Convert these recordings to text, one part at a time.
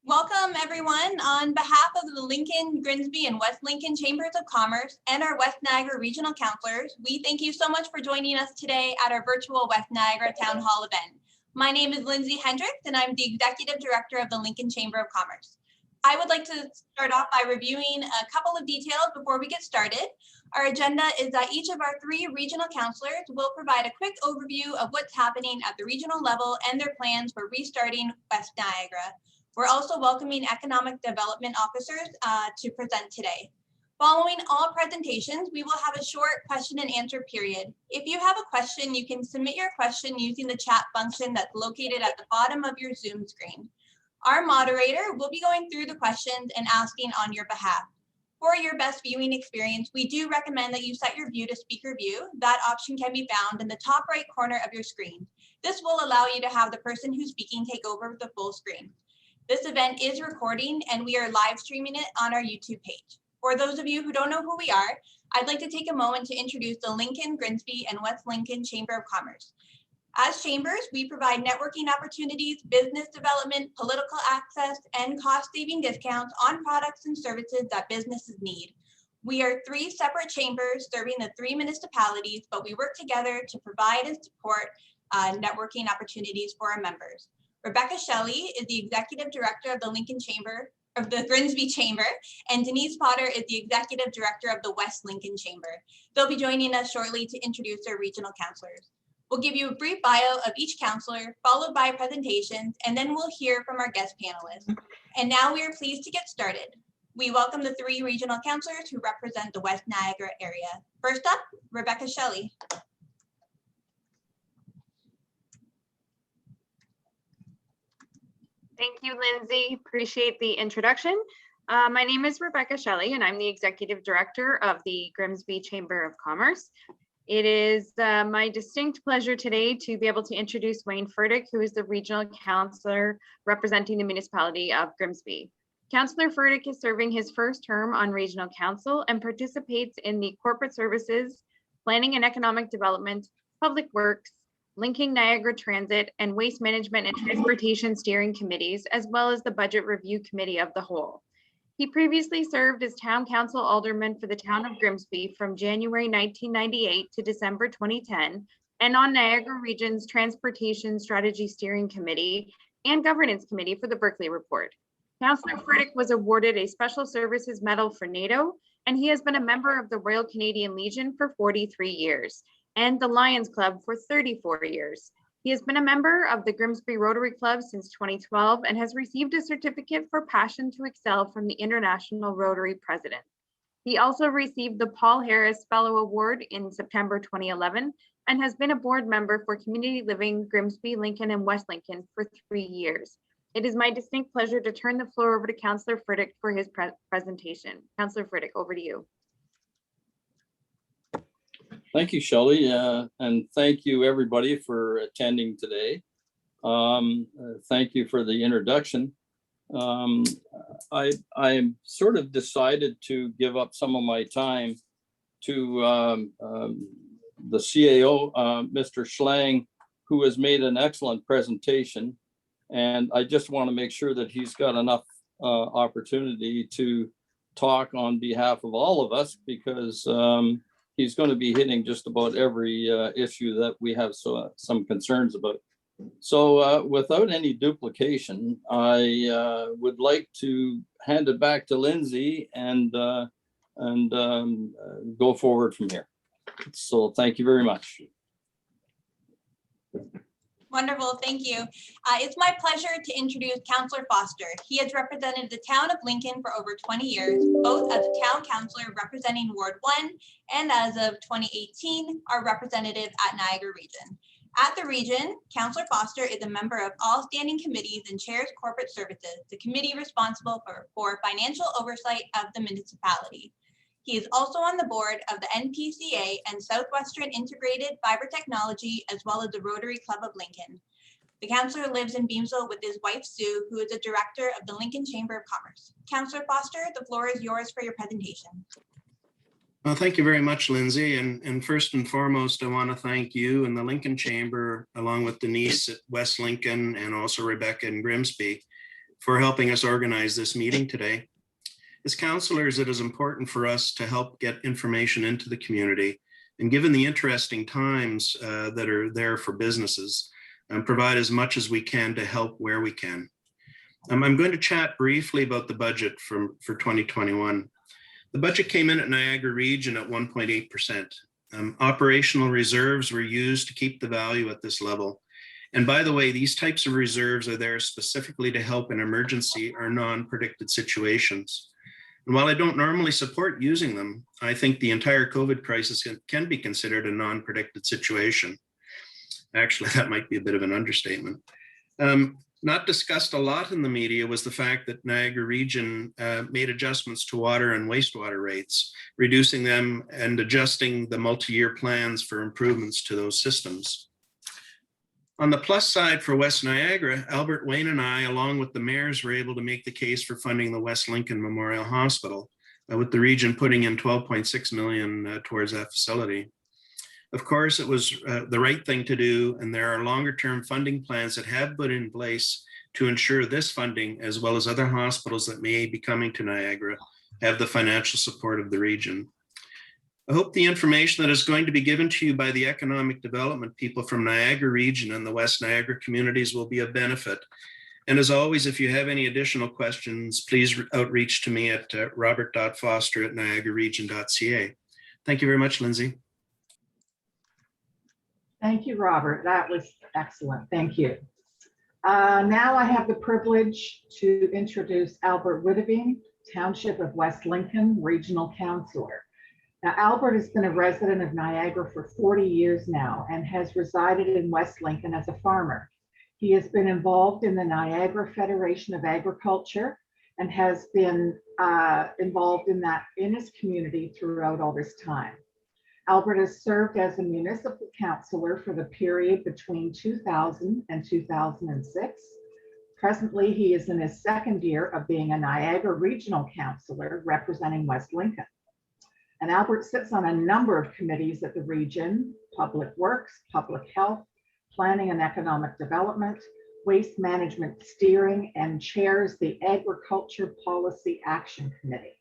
Welcome everyone. On behalf of the Lincoln, Grimsby, and West Lincoln Chambers of Commerce and our West Niagara Regional Councillors, we thank you so much for joining us today at our virtual West Niagara Town Hall event. My name is Hendry, and I'm the Executive Director of the Lincoln Chamber of Commerce. I would like to start off by reviewing a couple of details before we get started. Our agenda is that each of our 3 regional councillors will provide a quick overview of what's happening at the regional level and their plans for restarting West Niagara. We're also welcoming economic development officers to present today. Following all presentations, we will have a short question and answer period. If you have a question, you can submit your question using the chat function that's located at the bottom of your Zoom screen. Our moderator will be going through the questions and asking on your behalf. For your best viewing experience, we do recommend that you set your view to speaker view. That option can be found in the top right corner of your screen. This will allow you to have the person who's speaking take over the full screen. This event is recording and we are live streaming it on our YouTube page. For those of you who don't know who we are, I'd like to take a moment to introduce the Lincoln, Grimsby, and West Lincoln Chamber of Commerce. As chambers, we provide networking opportunities, business development, political access, and cost-saving discounts on products and services that businesses need. We are 3 separate chambers serving the 3 municipalities, but we work together to provide and support networking opportunities for our members. Rebecca Shelley is the Executive Director of the Lincoln Chamber, of the Grimsby Chamber, and Denise Potter is the Executive Director of the West Lincoln Chamber. They'll be joining us shortly to introduce their regional councillors. We'll give you a brief bio of each councillor, followed by presentations, and then we'll hear from our guest panelists. And now we are pleased to get started. We welcome the 3 regional councillors who represent the West Niagara area. First up, Rebecca Shelley. Thank you, Lindsay. Appreciate the introduction. My name is Rebecca Shelley, and I'm the Executive Director of the Grimsby Chamber of Commerce. It is my distinct pleasure today to be able to introduce Wayne Feritch, who is the Regional Councillor representing the municipality of Grimsby. Councillor Feritch is serving his first term on Regional Council and participates in the Corporate Services, Planning and Economic Development, Public Works, Linking Niagara Transit, and Waste Management and Transportation Steering Committees, as well as the Budget Review Committee of the whole. He previously served as Town Council Alderman for the town of Grimsby from January 1998 to December 2010, and on Niagara Region's Transportation Strategy Steering Committee and Governance Committee for the Berkeley Report. Councillor Feritch was awarded a Special Services Medal for NATO, and he has been a member of the Royal Canadian Legion for 43 years. And the Lions Club for 34 years. He has been a member of the Grimsby Rotary Club since 2012 and has received a certificate for Passion to Excel from the International Rotary President. He also received the Paul Harris Fellow Award in September 2011 and has been a board member for Community Living Grimsby, Lincoln, and West Lincoln for 3 years. It is my distinct pleasure to turn the floor over to Councillor Feritch for his presentation. Councillor Feritch, over to you. Thank you, Shelley, and thank you everybody for attending today. Thank you for the introduction. I sort of decided to give up some of my time to the CAO, Mr. Schlange, who has made an excellent presentation, and I just want to make sure that he's got enough opportunity to talk on behalf of all of us, because he's going to be hitting just about every issue that we have some concerns about. So without any duplication, I would like to hand it back to Lindsay and go forward from here. So thank you very much. Wonderful, thank you. It's my pleasure to introduce Councillor Foster. He has represented the town of Lincoln for over 20 years, both as a town councillor representing Ward 1 and as of 2018, our representative at Niagara Region. At the region, Councillor Foster is a member of all standing committees and chairs corporate services, the committee responsible for financial oversight of the municipality. He is also on the board of the NPCA and Southwestern Integrated Fiber Technology, as well as the Rotary Club of Lincoln. The councillor lives in Beamsville with his wife, Sue, who is a director of the Lincoln Chamber of Commerce. Councillor Foster, the floor is yours for your presentation. Well, thank you very much, Lindsay. And first and foremost, I want to thank you and the Lincoln Chamber, along with Denise at West Lincoln and also Rebecca in Grimsby, for helping us organize this meeting today. As councillors, it is important for us to help get information into the community, and given the interesting times that are there for businesses, provide as much as we can to help where we can. I'm going to chat briefly about the budget for 2021. The budget came in at Niagara Region at 1.8%. Operational reserves were used to keep the value at this level. And by the way, these types of reserves are there specifically to help in emergency or non-predicted situations. And while I don't normally support using them, I think the entire COVID crisis can be considered a non-predicted situation. Actually, that might be a bit of an understatement. Not discussed a lot in the media was the fact that Niagara Region made adjustments to water and wastewater rates, reducing them and adjusting the multi-year plans for improvements to those systems. On the plus side for West Niagara, Albert Wayne and I, along with the mayors, were able to make the case for funding the West Lincoln Memorial Hospital, with the region putting in $12.6 million towards that facility. Of course, it was the right thing to do, and there are longer-term funding plans that have put in place to ensure this funding, as well as other hospitals that may be coming to Niagara, have the financial support of the region. I hope the information that is going to be given to you by the economic development people from Niagara Region and the West Niagara communities will be of benefit. And as always, if you have any additional questions, please outreach to me at robert.foster@niagararegion.ca. Thank you very much, Lindsay. Thank you, Robert. That was excellent. Thank you. Now I have the privilege to introduce Albert Witteveen, Township of West Lincoln Regional Councillor. Now, Albert has been a resident of Niagara for 40 years now and has resided in West Lincoln as a farmer. He has been involved in the Niagara Federation of Agriculture and has been involved in that in his community throughout all this time. Albert has served as a municipal councillor for the period between 2000 and 2006. Presently, he is in his second year of being a Niagara Regional Councillor representing West Lincoln. And Albert sits on a number of committees at the region: Public Works, Public Health, Planning and Economic Development, Waste Management Steering, and chairs the Agriculture Policy Action Committee.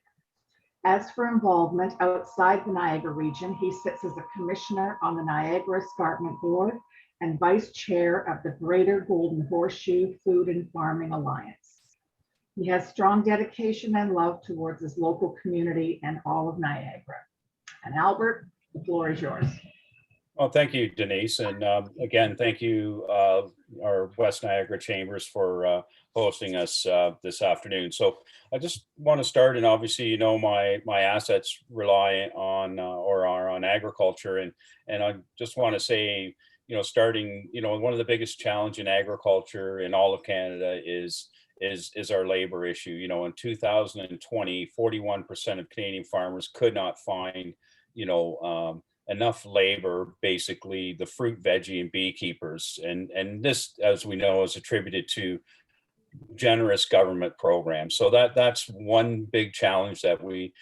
As for involvement outside the Niagara region, he sits as a commissioner on the Niagara Escarpment Board and vice chair of the Greater Golden Horseshoe Food and Farming Alliance. He has strong dedication and love towards his local community and all of Niagara. And Albert, the floor is yours. Well, thank you, Denise. And again, thank you, our West Niagara Chambers for hosting us this afternoon. So I just want to start, and obviously, you know, my assets rely on or are on agriculture. And I just want to say, you know, starting, you know, one of the biggest challenges in agriculture in all of Canada is our labor issue. You know, in 2020, 41% of Canadian farmers could not find, you know, enough labor, basically the fruit, veggie, and beekeepers. And this, as we know, is attributed to generous government programs. So that's one big challenge that we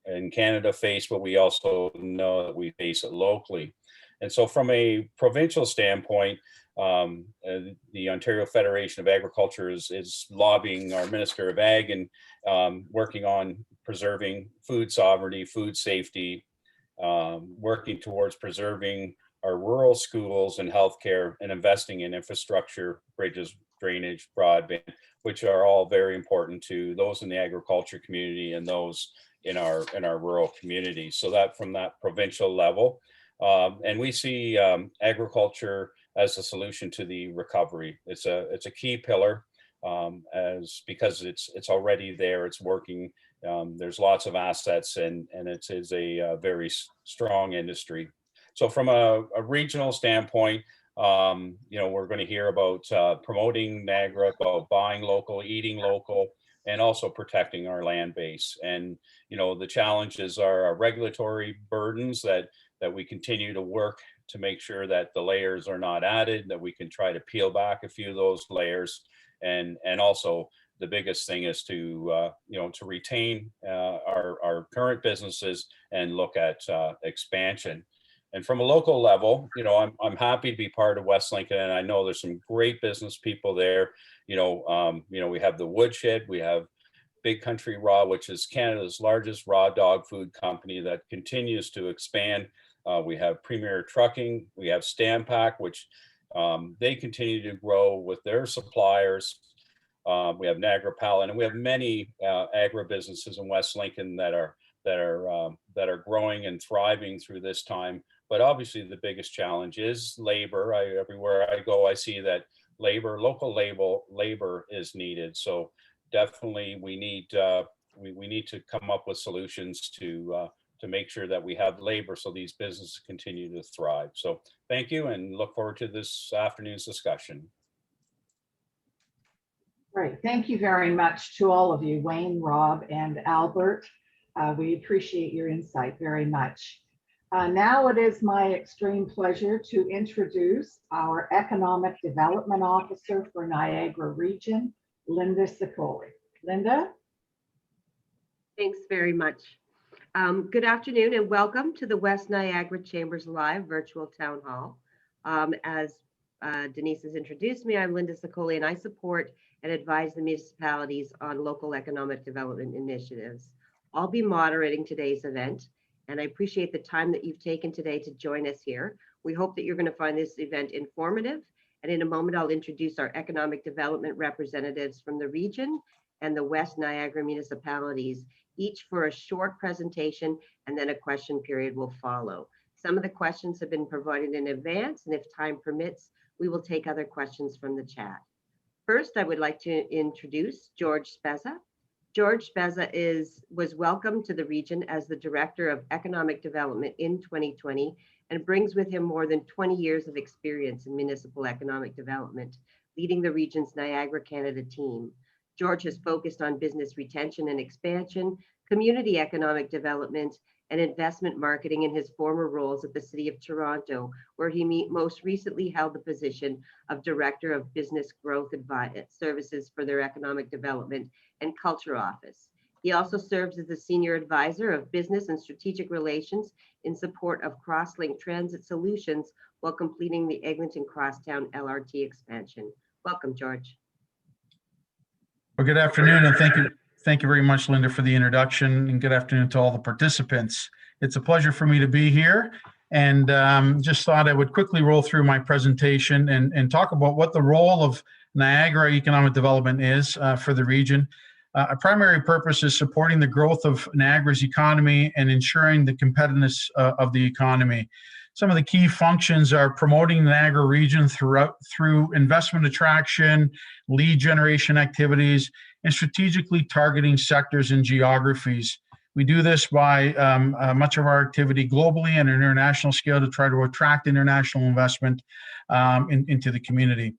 in Canada face, but we also know that we face it locally. And so from a provincial standpoint, the Ontario Federation of Agriculture is lobbying our Minister of Ag and working on preserving food sovereignty, food safety, working towards preserving our rural schools and healthcare, and investing in infrastructure, bridges, drainage, broadband, which are all very important to those in the agriculture community and those in our rural communities. So that from that provincial level, and we see agriculture as a solution to the recovery. It's a key pillar because it's already there, it's working. There's lots of assets, and it is a very strong industry. So from a regional standpoint, We're going to hear about promoting Niagara, about buying local, eating local, and also protecting our land base. And, the challenges are our regulatory burdens that we continue to work to make sure that the layers are not added, that we can try to peel back a few of those layers. And also the biggest thing is to retain our current businesses and look at expansion. And from a local level, I'm happy to be part of West Lincoln, and I know there's some great business people there. We have the Woodshed, we have Big Country Raw, which is Canada's largest raw dog food company that continues to expand. We have Premier Trucking, we have Stampak, which they continue to grow with their suppliers. We have Niagara Pallet, and we have many agribusinesses in West Lincoln that are growing and thriving through this time. But obviously, the biggest challenge is labor. Everywhere I go, I see that local labor is needed. So definitely, we need to come up with solutions to make sure that we have labor so these businesses continue to thrive. So thank you, and look forward to this afternoon's discussion. Great. Thank you very much to all of you, Wayne, Rob, and Albert. We appreciate your insight very much. Now it is my extreme pleasure to introduce our Economic Development Officer for Niagara Region, Linda Sicoli. Linda? Thanks very much. Good afternoon and welcome to the West Niagara Chambers Live Virtual Town Hall. As Denise has introduced me, I'm Linda Sicoli, and I support and advise the municipalities on local economic development initiatives. I'll be moderating today's event, and I appreciate the time that you've taken today to join us here. We hope that you're going to find this event informative, and in a moment I'll introduce our economic development representatives from the region and the West Niagara municipalities, each for a short presentation, and then a question period will follow. Some of the questions have been provided in advance, and if time permits, we will take other questions from the chat. First, I would like to introduce George Spezza. George Spezza was welcomed to the region as the Director of Economic Development in 2020 and brings with him more than 20 years of experience in municipal economic development, leading the region's Niagara, Canada team. George has focused on business retention and expansion, community economic development, and investment marketing in his former roles at the City of Toronto, where he most recently held the position of Director of Business Growth Services for their Economic Development and Culture Office. He also serves as the Senior Advisor of Business and Strategic Relations in support of Crosslink Transit Solutions while completing the Eglinton Crosstown LRT expansion. Welcome, George. Well, good afternoon, and thank you very much, Linda, for the introduction, and good afternoon to all the participants. It's a pleasure for me to be here, and just thought I would quickly roll through my presentation and talk about what the role of Niagara economic development is for the region. A primary purpose is supporting the growth of Niagara's economy and ensuring the competitiveness of the economy. Some of the key functions are promoting the Niagara region through investment attraction, lead generation activities, and strategically targeting sectors and geographies. We do this by much of our activity globally and an international scale to try to attract international investment into the community.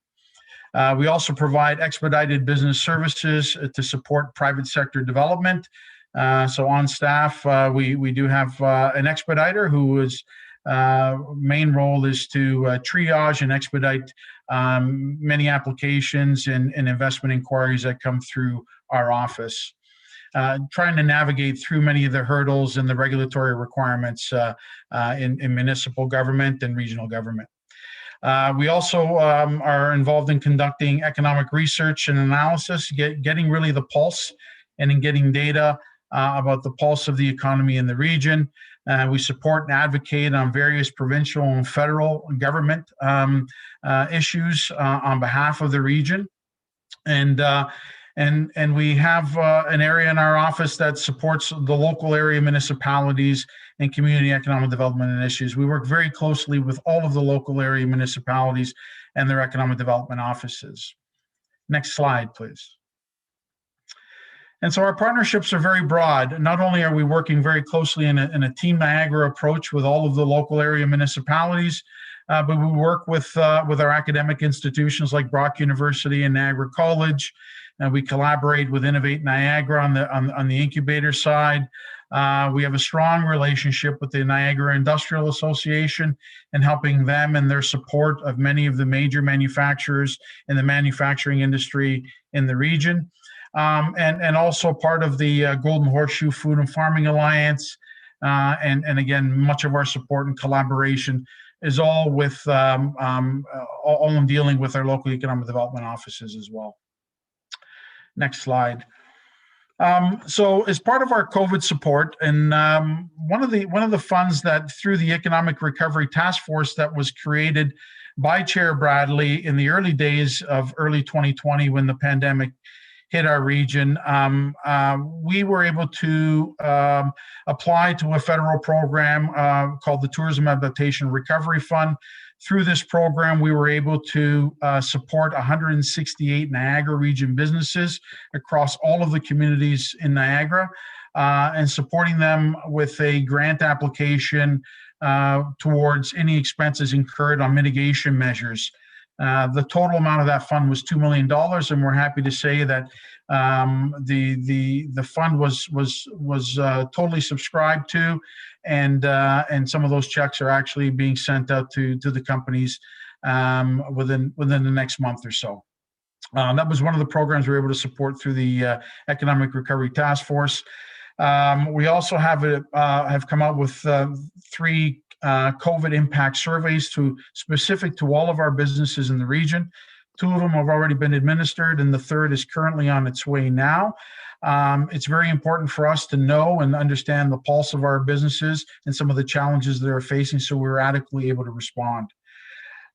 We also provide expedited business services to support private sector development. So on staff, we do have an expediter whose main role is to triage and expedite many applications and investment inquiries that come through our office. Trying to navigate through many of the hurdles and the regulatory requirements in municipal government and regional government. We also are involved in conducting economic research and analysis, getting really the pulse and in getting data about the pulse of the economy in the region. We support and advocate on various provincial and federal government issues on behalf of the region. And we have an area in our office that supports the local area municipalities and community economic development initiatives. We work very closely with all of the local area municipalities and their economic development offices. Next slide, please. And so our partnerships are very broad. Not only are we working very closely in a Team Niagara approach with all of the local area municipalities, but we work with our academic institutions like Brock University and Niagara College. And we collaborate with Innovate Niagara on the incubator side. We have a strong relationship with the Niagara Industrial Association and helping them in their support of many of the major manufacturers in the manufacturing industry in the region. And also part of the Golden Horseshoe Food and Farming Alliance. And again, much of our support and collaboration is all with all in dealing with our local economic development offices as well. Next slide. So as part of our COVID support, and one of the funds that through the Economic Recovery Task Force that was created by Chair Bradley in the early days of early 2020 when the pandemic hit our region, we were able to apply to a federal program called the Tourism Adaptation Recovery Fund. Through this program, we were able to support 168 Niagara region businesses across all of the communities in Niagara and supporting them with a grant application towards any expenses incurred on mitigation measures. The total amount of that fund was $2 million, and we're happy to say that the fund was totally subscribed to, and some of those checks are actually being sent out to the companies within the next month or so. That was one of the programs we were able to support through the Economic Recovery Task Force. We also have come out with 3 COVID impact surveys specific to all of our businesses in the region. 2 of them have already been administered, and the 3rd is currently on its way now. It's very important for us to know and understand the pulse of our businesses and some of the challenges they're facing, so we're adequately able to respond.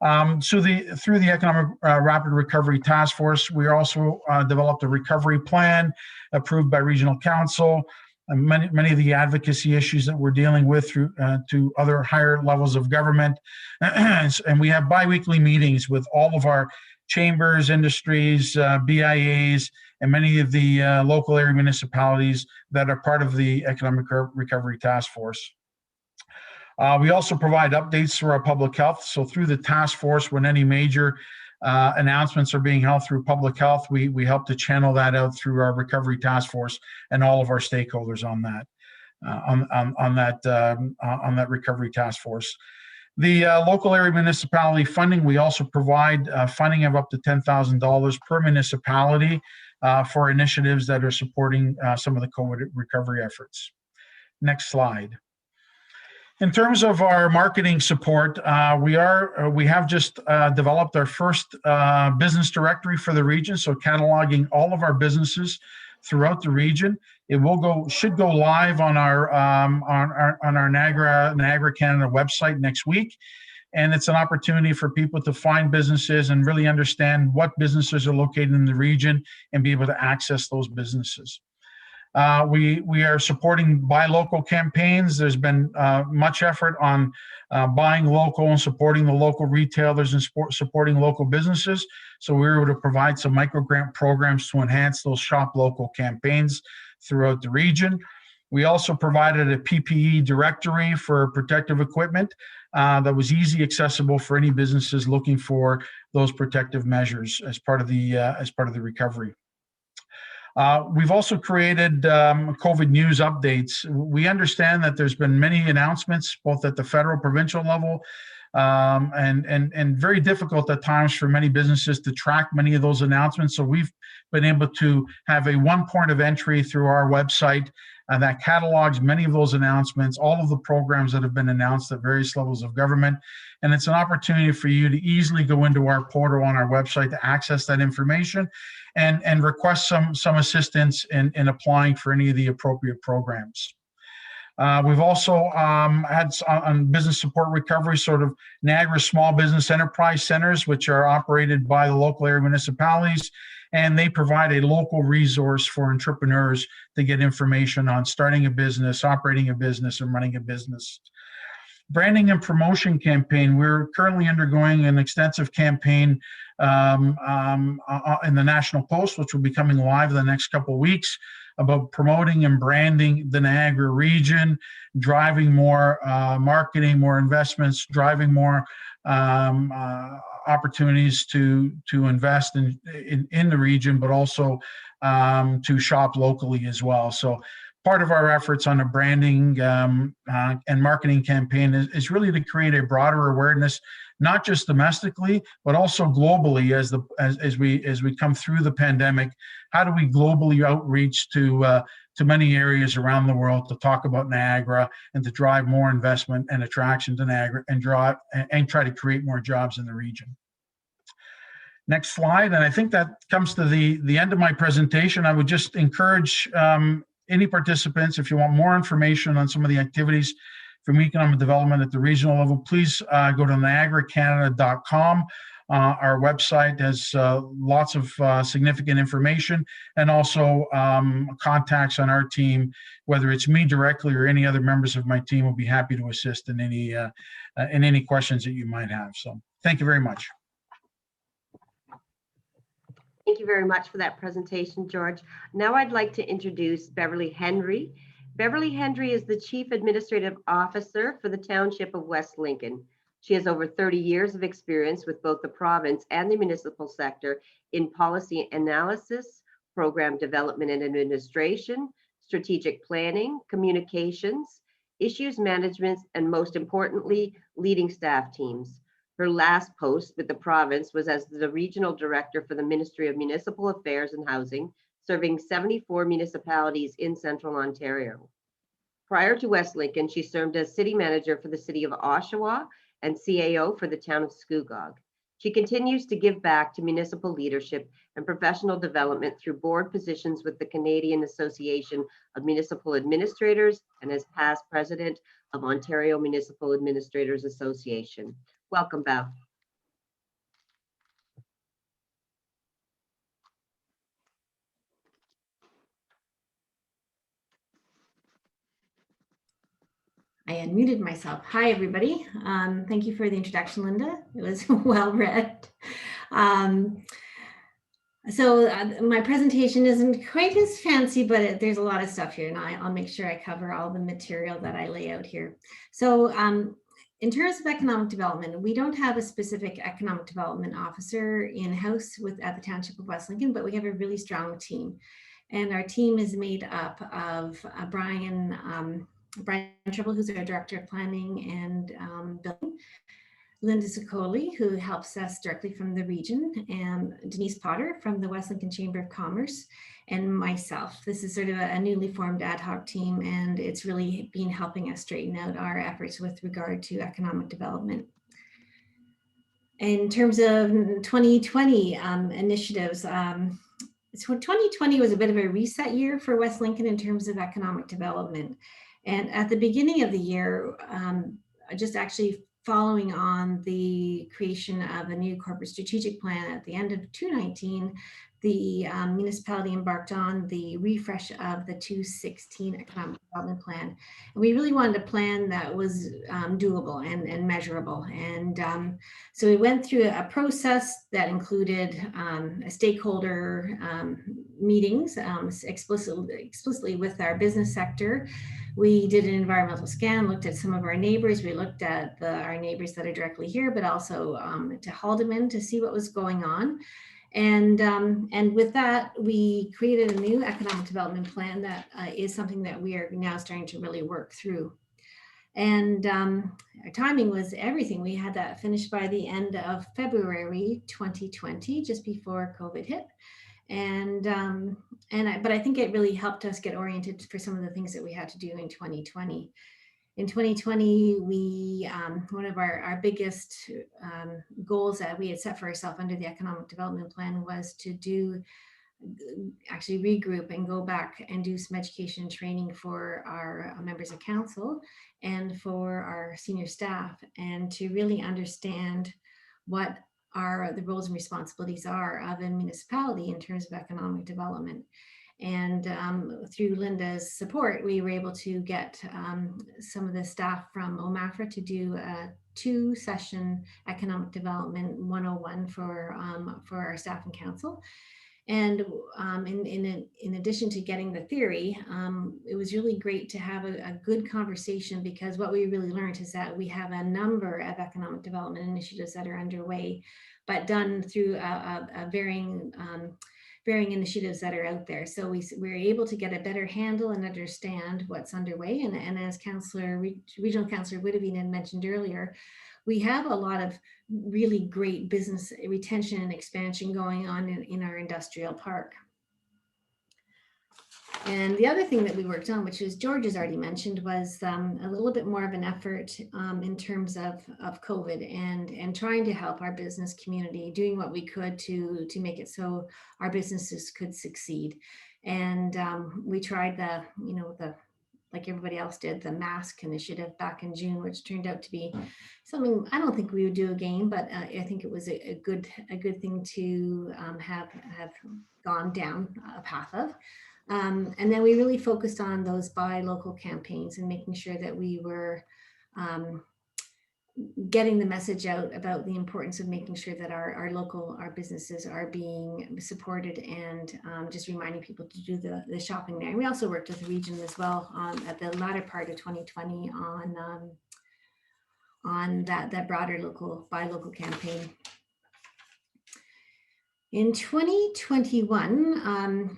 Through the Economic Rapid Recovery Task Force, we also developed a recovery plan approved by Regional Council. And many of the advocacy issues that we're dealing with through to other higher levels of government. And we have biweekly meetings with all of our chambers, industries, BIAs, and many of the local area municipalities that are part of the Economic Recovery Task Force. We also provide updates through our public health. So through the task force, when any major announcements are being held through public health, we help to channel that out through our recovery task force and all of our stakeholders on that on that recovery task force. The local area municipality funding, we also provide funding of up to $10,000 per municipality for initiatives that are supporting some of the COVID recovery efforts. Next slide. In terms of our marketing support, we have just developed our first business directory for the region, so cataloging all of our businesses throughout the region. It should go live on our Niagara Canada website next week, and it's an opportunity for people to find businesses and really understand what businesses are located in the region and be able to access those businesses. We are supporting buy local campaigns. There's been much effort on buying local and supporting the local retailers and supporting local businesses. So we were able to provide some micro grant programs to enhance those shop local campaigns throughout the region. We also provided a PPE directory for protective equipment that was easy accessible for any businesses looking for those protective measures as part of the recovery. We've also created COVID news updates. We understand that there's been many announcements, both at the federal, provincial level, and very difficult at times for many businesses to track many of those announcements. So we've been able to have a one point of entry through our website that catalogs many of those announcements, all of the programs that have been announced at various levels of government. And it's an opportunity for you to easily go into our portal on our website to access that information and request some assistance in applying for any of the appropriate programs. We've also had on business support recovery, sort of Niagara Small Business Enterprise Centers, which are operated by the local area municipalities, and they provide a local resource for entrepreneurs to get information on starting a business, operating a business, and running a business. branding and promotion campaign. We're currently undergoing an extensive campaign in the National Post, which will be coming live in the next couple of weeks, about promoting and branding the Niagara region, driving more marketing, more investments, driving more opportunities to invest in the region, but also to shop locally as well. So part of our efforts on a branding and marketing campaign is really to create a broader awareness, not just domestically, but also globally as we come through the pandemic. How do we globally outreach to many areas around the world to talk about Niagara and to drive more investment and attraction to Niagara and try to create more jobs in the region? Next slide. And I think that comes to the end of my presentation. I would just encourage any participants, if you want more information on some of the activities from economic development at the regional level, please go to niagaracanada.com. Our website has lots of significant information, and also contacts on our team, whether it's me directly or any other members of my team will be happy to assist in any questions that you might have. So thank you very much. Thank you very much for that presentation, George. Now I'd like to introduce Beverly Hendry. Beverly Hendry is the Chief Administrative Officer for the Township of West Lincoln. She has over 30 years of experience with both the province and the municipal sector in policy analysis, program development and administration, strategic planning, communications, issues management, and most importantly, leading staff teams. Her last post with the province was as the Regional Director for the Ministry of Municipal Affairs and Housing, serving 74 municipalities in Central Ontario. Prior to West Lincoln, she served as City Manager for the City of Oshawa and CAO for the Town of Scugog. She continues to give back to municipal leadership and professional development through board positions with the Canadian Association of Municipal Administrators and as past President of Ontario Municipal Administrators Association. Welcome, Bev. I unmuted myself. Hi, everybody. Thank you for the introduction, Linda. It was well read. My presentation isn't quite as fancy, but there's a lot of stuff here, and I'll make sure I cover all the material that I lay out here. So in terms of economic development, we don't have a specific economic development officer in-house at the Township of West Lincoln, but we have a really strong team. And our team is made up of Brian Tribble, who's our Director of Planning and Building, Linda Sicoli, who helps us directly from the region, and Denise Potter from the West Lincoln Chamber of Commerce, and myself. This is sort of a newly formed ad hoc team, and it's really been helping us straighten out our efforts with regard to economic development. In terms of 2020 initiatives, 2020 was a bit of a reset year for West Lincoln in terms of economic development. And at the beginning of the year, just actually following on the creation of a new corporate strategic plan at the end of 2019, the municipality embarked on the refresh of the 2016 economic development plan. And we really wanted a plan that was doable and measurable. And so we went through a process that included stakeholder meetings explicitly with our business sector. We did an environmental scan, looked at some of our neighbors. We looked at our neighbors that are directly here, but also to Haldeman to see what was going on. And with that, we created a new economic development plan that is something that we are now starting to really work through. And our timing was everything. We had that finished by the end of February 2020, just before COVID hit. But I think it really helped us get oriented for some of the things that we had to do in 2020. In 2020, we one of our biggest goals that we had set for ourselves under the economic development plan was to actually regroup and go back and do some education and training for our members of council and for our senior staff, and to really understand what the roles and responsibilities are of a municipality in terms of economic development. And through Linda's support, we were able to get some of the staff from OMAFRA to do a 2-session economic development 101 for our staff and council. And in addition to getting the theory, it was really great to have a good conversation, because what we really learned is that we have a number of economic development initiatives that are underway, but done through a varying initiatives that are out there. So we're able to get a better handle and understand what's underway. And as Regional Councillor Witteveen had mentioned earlier, we have a lot of really great business retention and expansion going on in our industrial park. And the other thing that we worked on, which is George has already mentioned, was a little bit more of an effort in terms of COVID and trying to help our business community, doing what we could to make it so our businesses could succeed. And we tried like everybody else did, the mask initiative back in June, which turned out to be something I don't think we would do again, but I think it was a good thing to have gone down a path of. And then we really focused on those buy local campaigns and making sure that we were getting the message out about the importance of making sure that our businesses are being supported, and just reminding people to do the shopping there. And we also worked with the region as well at the latter part of 2020 on that broader buy local campaign. In 2021,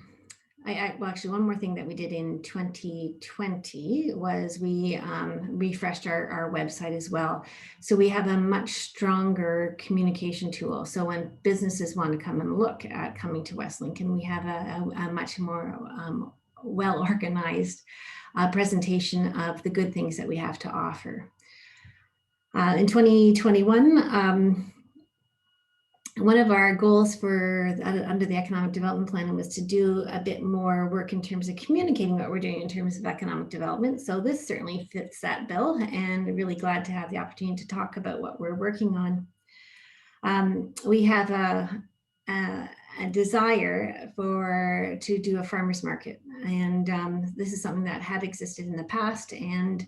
well, actually, one more thing that we did in 2020 was we refreshed our website as well. So we have a much stronger communication tool. So when businesses want to come and look at coming to West Lincoln, we have a much more well-organized presentation of the good things that we have to offer. In 2021, one of our goals for under the economic development plan was to do a bit more work in terms of communicating what we're doing in terms of economic development. So this certainly fits that bill, and really glad to have the opportunity to talk about what we're working on. We have a desire to do a farmers market, and this is something that had existed in the past, and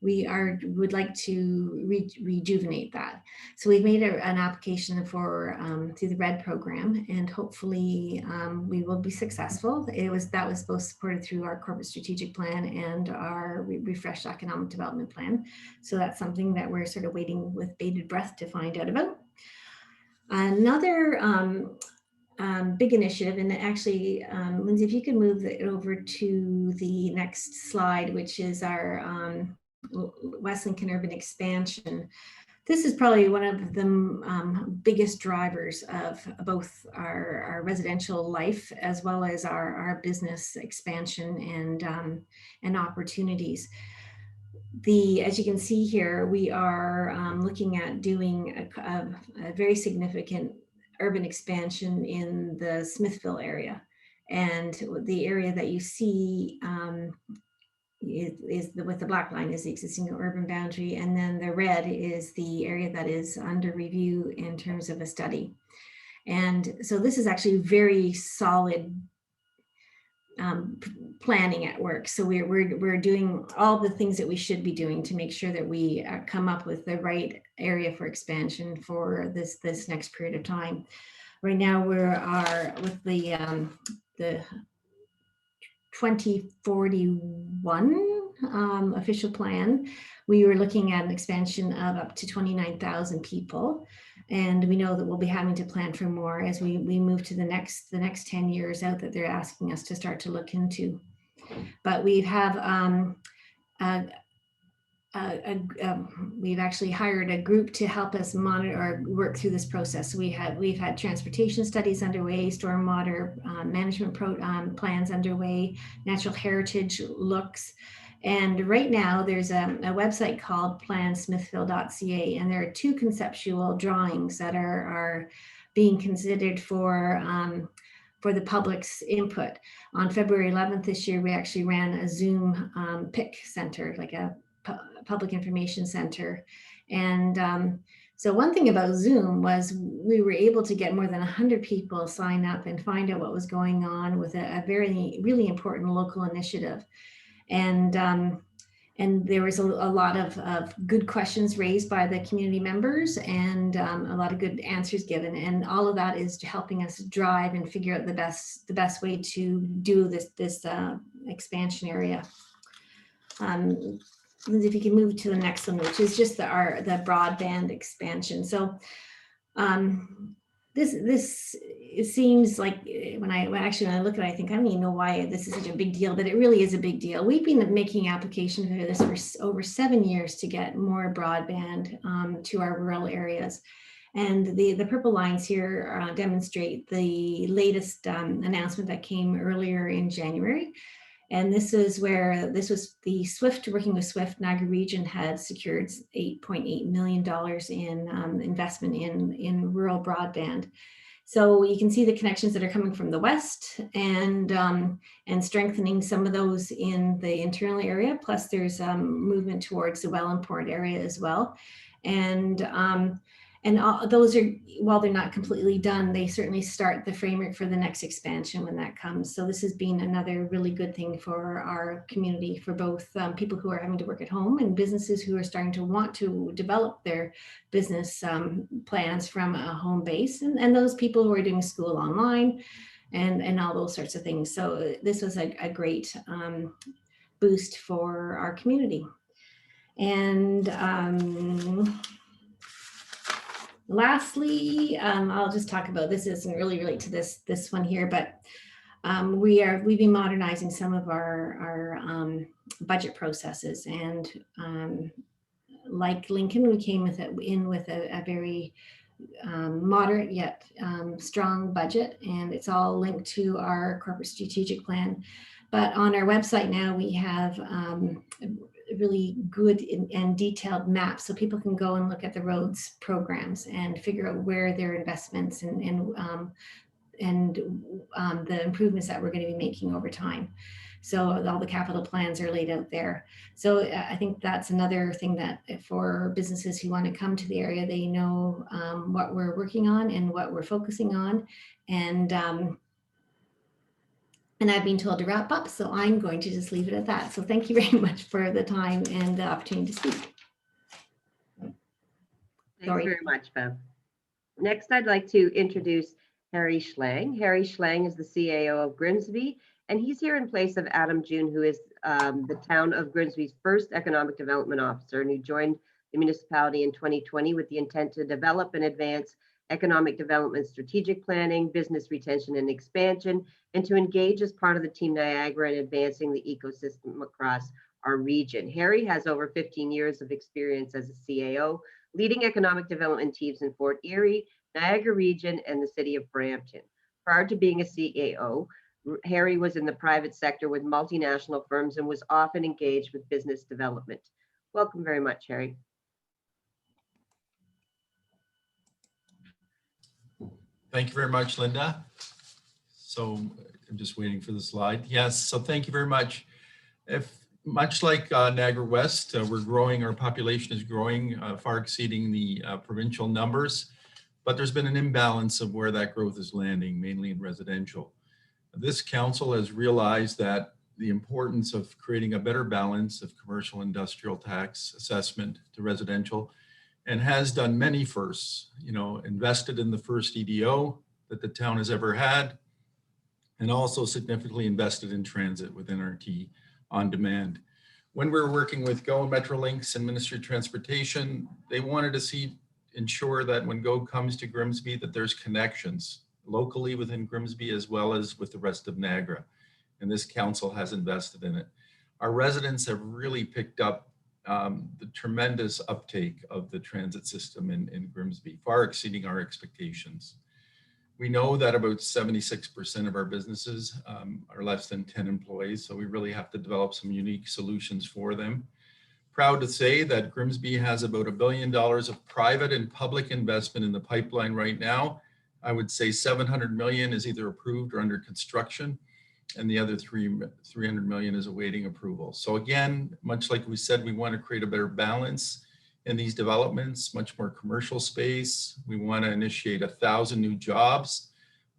we would like to rejuvenate that. So we've made an application through the RED program, and hopefully we will be successful. That was both supported through our corporate strategic plan and our refreshed economic development plan. So that's something that we're sort of waiting with bated breath to find out about. Another big initiative, and actually, Lindsay, if you could move it over to the next slide, which is our West Lincoln urban expansion. This is probably one of the biggest drivers of both our residential life as well as our business expansion and opportunities. As you can see here, we are looking at doing a very significant urban expansion in the Smithville area, and the area that you see with the black line is the existing urban boundary, and then the red is the area that is under review in terms of a study. And so this is actually very solid planning at work. So we're doing all the things that we should be doing to make sure that we come up with the right area for expansion for this next period of time. Right now we are with the 2041 official plan. We were looking at an expansion of up to 29,000 people. And we know that we'll be having to plan for more as we move to the next 10 years out that they're asking us to start to look into. But we have we've actually hired a group to help us monitor or work through this process. So we've had transportation studies underway, stormwater management plans underway, natural heritage looks. And right now there's a website called plansmithville.ca, and there are 2 conceptual drawings that are being considered for the public's input. On February 11th this year, we actually ran a Zoom PIC center, like a public information center. And So one thing about Zoom was we were able to get more than 100 people sign up and find out what was going on with a really important local initiative. And there was a lot of good questions raised by the community members, and a lot of good answers given. And all of that is helping us drive and figure out the best way to do this expansion area. Lindsay, if you can move to the next one, which is just the broadband expansion. So it seems like when I look at it, I think I don't even know why this is such a big deal, but it really is a big deal. We've been making applications for this for over 7 years to get more broadband to our rural areas. And the purple lines here demonstrate the latest announcement that came earlier in January. And this was the SWIFT, working with SWIFT, Niagara region had secured $8.8 million in investment in rural broadband. So you can see the connections that are coming from the west and strengthening some of those in the internal area. Plus there's movement towards the Wellandport area as well. And all, those are, while they're not completely done, they certainly start the framework for the next expansion when that comes. So this has been another really good thing for our community, for both people who are having to work at home and businesses who are starting to want to develop their business plans from a home base, and those people who are doing school online and all those sorts of things. So this was a great boost for our community. And lastly, I'll just talk about, this doesn't really relate to this one here, but we've been modernizing some of our budget processes, and like Lincoln, we came in with a very moderate yet strong budget, and it's all linked to our corporate strategic plan. But on our website now, we have really good and detailed maps, so people can go and look at the roads programs and figure out where their investments and the improvements that we're going to be making over time. So all the capital plans are laid out there. So I think that's another thing that for businesses who want to come to the area, they know what we're working on and what we're focusing on. And I've been told to wrap up, so I'm going to just leave it at that. So thank you very much for the time and the opportunity to speak. Thanks very much, Bev. Next, I'd like to introduce Harry Schlange. Harry Schlange is the CAO of Grimsby, and he's here in place of Adam June, who is the town of Grimsby's first economic development officer, and who joined the municipality in 2020 with the intent to develop and advance economic development, strategic planning, business retention and expansion, and to engage as part of the Team Niagara in advancing the ecosystem across our region. Harry has over 15 years of experience as a CAO, leading economic development teams in Fort Erie, Niagara region, and the city of Brampton. Prior to being a CAO, Harry was in the private sector with multinational firms and was often engaged with business development. Welcome very much, Harry. Thank you very much, Linda. So I'm just waiting for the slide. Yes, so thank you very much. Much like Niagara West, we're growing, our population is growing, far exceeding the provincial numbers, but there's been an imbalance of where that growth is landing, mainly in residential. This council has realized that the importance of creating a better balance of commercial industrial tax assessment to residential, and has done many firsts, invested in the first EDO that the town has ever had, and also significantly invested in transit with NRT on demand. When we were working with GO and Metrolinx and Ministry of Transportation, they wanted to ensure that when GO comes to Grimsby, that there's connections locally within Grimsby as well as with the rest of Niagara. And this council has invested in it. Our residents have really picked up the tremendous uptake of the transit system in Grimsby, far exceeding our expectations. We know that about 76% of our businesses are less than 10 employees, so we really have to develop some unique solutions for them. Proud to say that Grimsby has about $1 billion of private and public investment in the pipeline right now. I would say 700 million is either approved or under construction, and the other 300 million is awaiting approval. So again, much like we said, we want to create a better balance in these developments, much more commercial space. We want to initiate 1,000 new jobs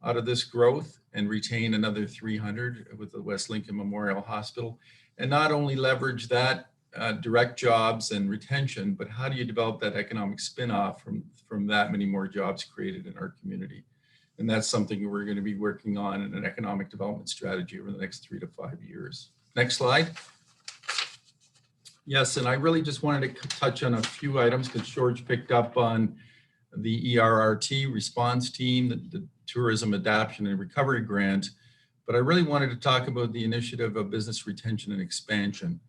out of this growth and retain another 300 with the West Lincoln Memorial Hospital. And not only leverage that direct jobs and retention, but how do you develop that economic spin-off from that many more jobs created in our community? And that's something we're going to be working on in an economic development strategy over the next 3 to 5 years. Next slide. Yes, and I really just wanted to touch on a few items because George picked up on the ERRT response team, the Tourism Adaptation and Recovery Grant, but I really wanted to talk about the initiative of business retention and expansion.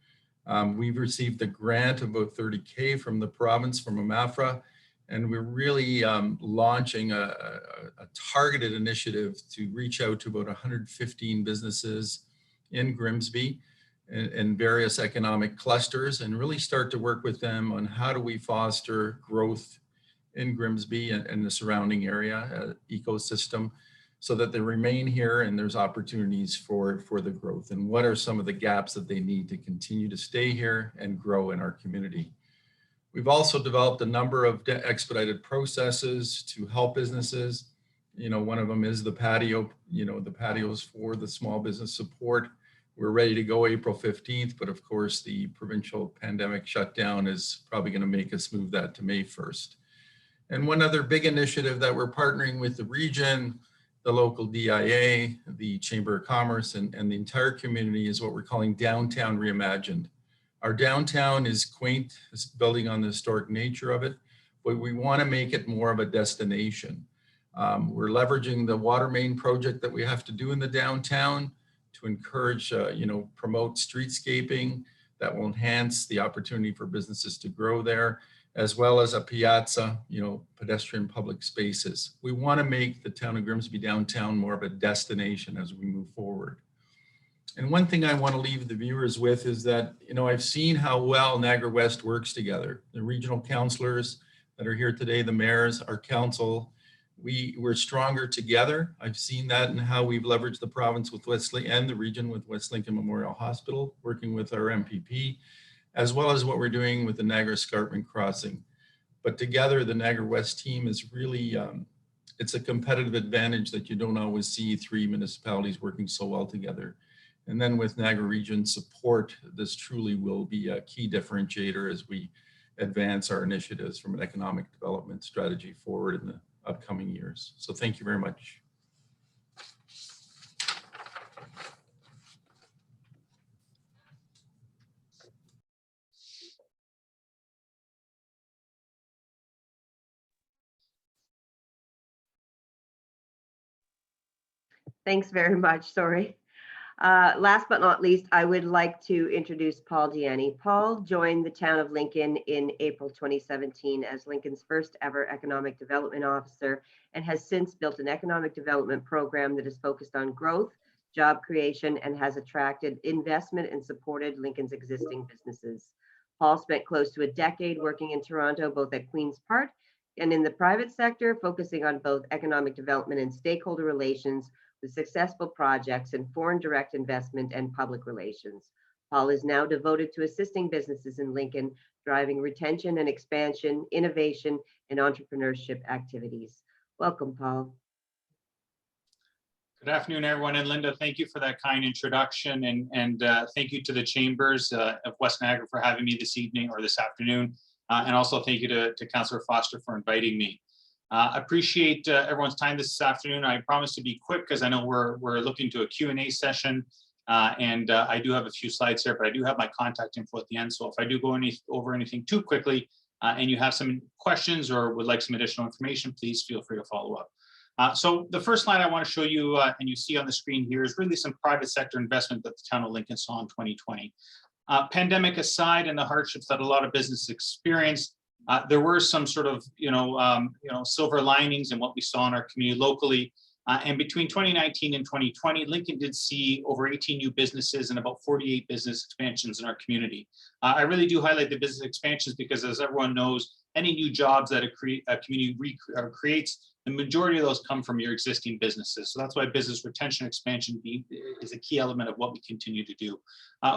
We've received a grant of about $30K from the province, from AMAFRA, and we're really launching a targeted initiative to reach out to about 115 businesses in Grimsby and various economic clusters and really start to work with them on how do we foster growth in Grimsby and the surrounding area ecosystem so that they remain here and there's opportunities for the growth, and what are some of the gaps that they need to continue to stay here and grow in our community. We've also developed a number of expedited processes to help businesses. You know, one of them is the patio, the patios for the small business support. We're ready to go April 15th, but of course the provincial pandemic shutdown is probably going to make us move that to May 1st. And one other big initiative that we're partnering with the region, the local DIA, the Chamber of Commerce, and the entire community is what we're calling Downtown Reimagined. Our downtown is quaint, it's building on the historic nature of it, but we want to make it more of a destination. We're leveraging the water main project that we have to do in the downtown to encourage, promote streetscaping that will enhance the opportunity for businesses to grow there, as well as a piazza, pedestrian public spaces. We want to make the town of Grimsby downtown more of a destination as we move forward. And one thing I want to leave the viewers with is that, I've seen how well Niagara West works together. The regional councillors that are here today, the mayors, our council, we're stronger together. I've seen that in how we've leveraged the province with Wesley and the region with West Lincoln Memorial Hospital, working with our MPP, as well as what we're doing with the Niagara Escarpment Crossing. But together, the Niagara West team is really, it's a competitive advantage that you don't always see 3 municipalities working so well together. And then with Niagara Region support, this truly will be a key differentiator as we advance our initiatives from an economic development strategy forward in the upcoming years. So thank you very much. Thanks very much. Sorry. Last but not least, I would like to introduce Paul Ianni. Paul joined the town of Lincoln in April 2017 as Lincoln's first ever economic development officer and has since built an economic development program that is focused on growth, job creation, and has attracted investment and supported Lincoln's existing businesses. Paul spent close to a decade working in Toronto, both at Queen's Park and in the private sector, focusing on both economic development and stakeholder relations with successful projects in foreign direct investment and public relations. Paul is now devoted to assisting businesses in Lincoln, driving retention and expansion, innovation, and entrepreneurship activities. Welcome, Paul. Good afternoon, everyone. And Linda, thank you for that kind introduction. And thank you to the Chambers of West Niagara for having me this evening or this afternoon. And also thank you to Councillor Foster for inviting me. I appreciate everyone's time this afternoon. I promise to be quick because I know we're looking to a Q&A session. I do have a few slides here, but I do have my contact info at the end. So if I do go over anything too quickly and you have some questions or would like some additional information, please feel free to follow up. So the first slide I want to show you, and you see on the screen here, is really some private sector investment that the town of Lincoln saw in 2020. Pandemic aside and the hardships that a lot of businesses experienced, there were some sort of, silver linings in what we saw in our community locally. And between 2019 and 2020, Lincoln did see over 18 new businesses and about 48 business expansions in our community. I really do highlight the business expansions because, as everyone knows, any new jobs that a community creates the majority of those come from your existing businesses. So that's why business retention expansion is a key element of what we continue to do.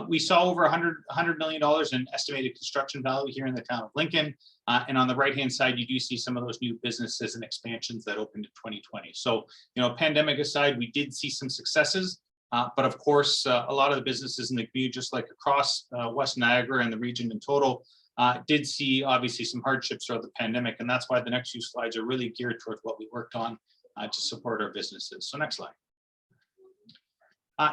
We saw over $100 million in estimated construction value here in the town of Lincoln. And on the right-hand side, you do see some of those new businesses and expansions that opened in 2020. So, pandemic aside, we did see some successes. But of course, a lot of the businesses in the community, just like across West Niagara and the region in total, did see obviously some hardships throughout the pandemic. And that's why the next few slides are really geared towards what we worked on to support our businesses. So next slide.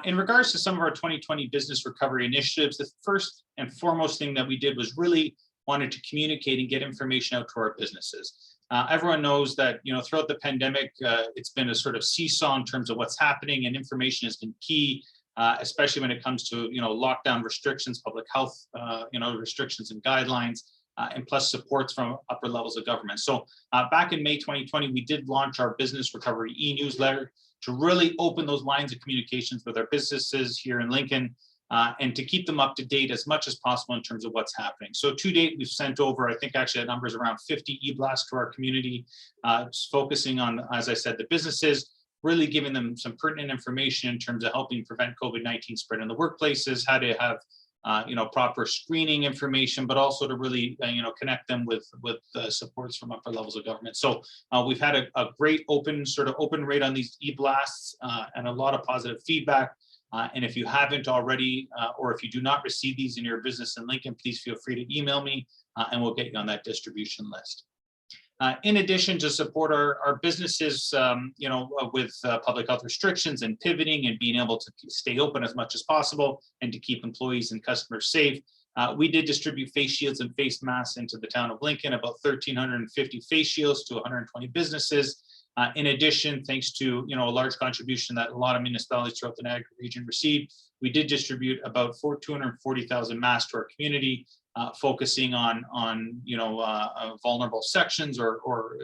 In regards to some of our 2020 business recovery initiatives, the first and foremost thing that we did was really wanted to communicate and get information out to our businesses. Everyone knows that, throughout the pandemic, it's been a sort of seesaw in terms of what's happening, and information has been key, especially when it comes to, lockdown restrictions, public health, restrictions and guidelines, and plus supports from upper levels of government. So back in May 2020, we did launch our business recovery e-newsletter to really open those lines of communications with our businesses here in Lincoln, and to keep them up to date as much as possible in terms of what's happening. So to date, we've sent over, I think actually that number is around 50 e-blasts to our community, just focusing on, as I said, the businesses, really giving them some pertinent information in terms of helping prevent COVID-19 spread in the workplaces, how to have proper screening information, but also to really connect them with supports from upper levels of government. So we've had a great open rate on these e-blasts, and a lot of positive feedback. And if you haven't already, or if you do not receive these in your business in Lincoln, please feel free to email me, and we'll get you on that distribution list. In addition, to support our businesses, with public health restrictions and pivoting and being able to stay open as much as possible and to keep employees and customers safe, we did distribute face shields and face masks into the town of Lincoln, about 1,350 face shields to 120 businesses. In addition, thanks to a large contribution that a lot of municipalities throughout the Niagara region received, we did distribute about 240,000 masks to our community, focusing on vulnerable sections or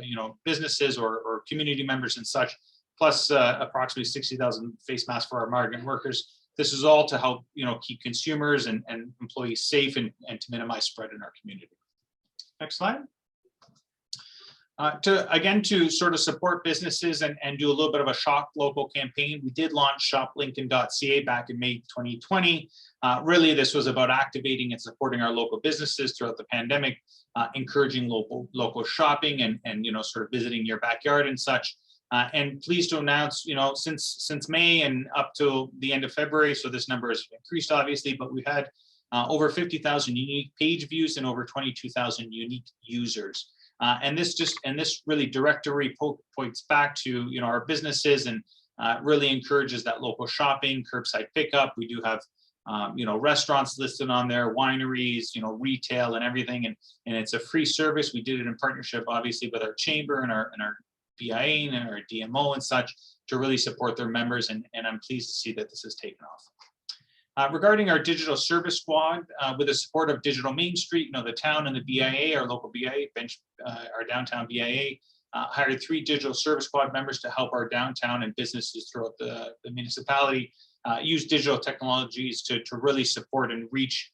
businesses or community members and such, plus approximately 60,000 face masks for our migrant workers. This is all to help keep consumers and employees safe and to minimize spread in our community. Next slide. To sort of support businesses and do a little bit of a shop local campaign, we did launch shoplincoln.ca back in May 2020. Really, this was about activating and supporting our local businesses throughout the pandemic, encouraging local shopping and sort of visiting your backyard and such. And pleased to announce, since May and up till the end of February, so this number has increased obviously, but we've had over 50,000 unique page views and over 22,000 unique users. And this really directory points back to our businesses and really encourages that local shopping, curbside pickup. We do have restaurants listed on there, wineries, retail and everything, and it's a free service. We did it in partnership, obviously, with our chamber and our BIA and our DMO and such to really support their members, and I'm pleased to see that this has taken off. Regarding our digital service squad, with the support of Digital Main Street, the town and the BIA, our local BIA, our downtown BIA, hired 3 digital service squad members to help our downtown and businesses throughout the municipality use digital technologies to really support and reach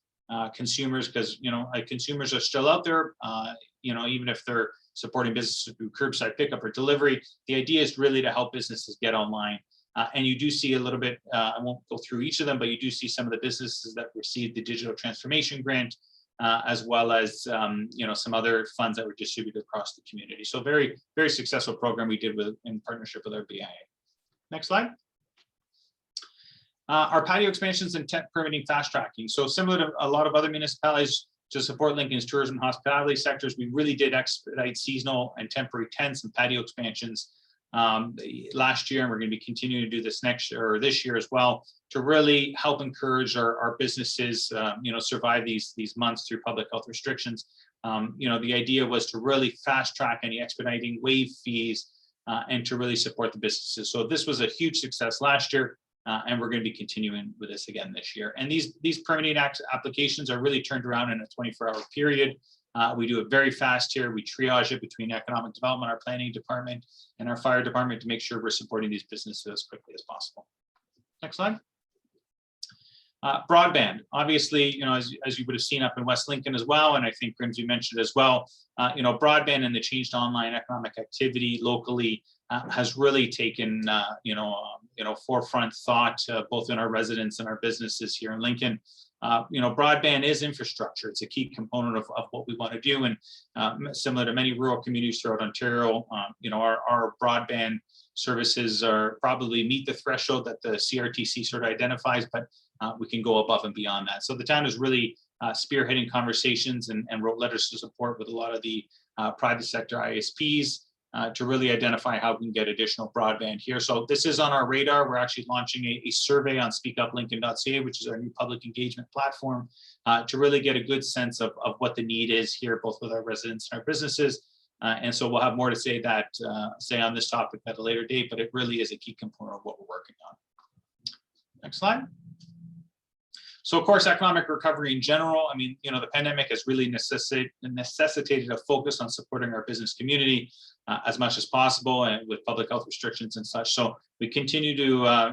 consumers, because consumers are still out there, even if they're supporting businesses through curbside pickup or delivery. The idea is really to help businesses get online. And you do see a little bit, I won't go through each of them, but you do see some of the businesses that received the digital transformation grant, as well as some other funds that were distributed across the community. So very, very successful program we did in partnership with our BIA. Next slide. Our patio expansions and tent permitting fast tracking. So similar to a lot of other municipalities, to support Lincoln's tourism and hospitality sectors, we really did expedite seasonal and temporary tents and patio expansions last year, and we're going to be continuing to do this this year as well, to really help encourage our businesses survive these months through public health restrictions. The idea was to really fast track any expediting waive fees and to really support the businesses. So this was a huge success last year, and we're going to be continuing with this again this year. And these permitting applications are really turned around in a 24-hour period. We do it very fast here. We triage it between economic development, our planning department, and our fire department to make sure we're supporting these businesses as quickly as possible. Next slide. Broadband, obviously, as you would have seen up in West Lincoln as well, and I think Grimsby mentioned as well, broadband and the change to online economic activity locally has really taken, forefront thought, both in our residents and our businesses here in Lincoln. Broadband is infrastructure. It's a key component of what we want to do. And similar to many rural communities throughout Ontario, our broadband services are probably meet the threshold that the CRTC sort of identifies, but we can go above and beyond that. So the town is really spearheading conversations and wrote letters to support with a lot of the private sector ISPs to really identify how we can get additional broadband here. So this is on our radar. We're actually launching a survey on speakuplincoln.ca, which is our new public engagement platform, to really get a good sense of what the need is here, both with our residents and our businesses. And so we'll have more to say on this topic at a later date, but it really is a key component of what we're working on. Next slide. So of course, economic recovery in general, the pandemic has really necessitated a focus on supporting our business community as much as possible, and with public health restrictions and such. So we continue to,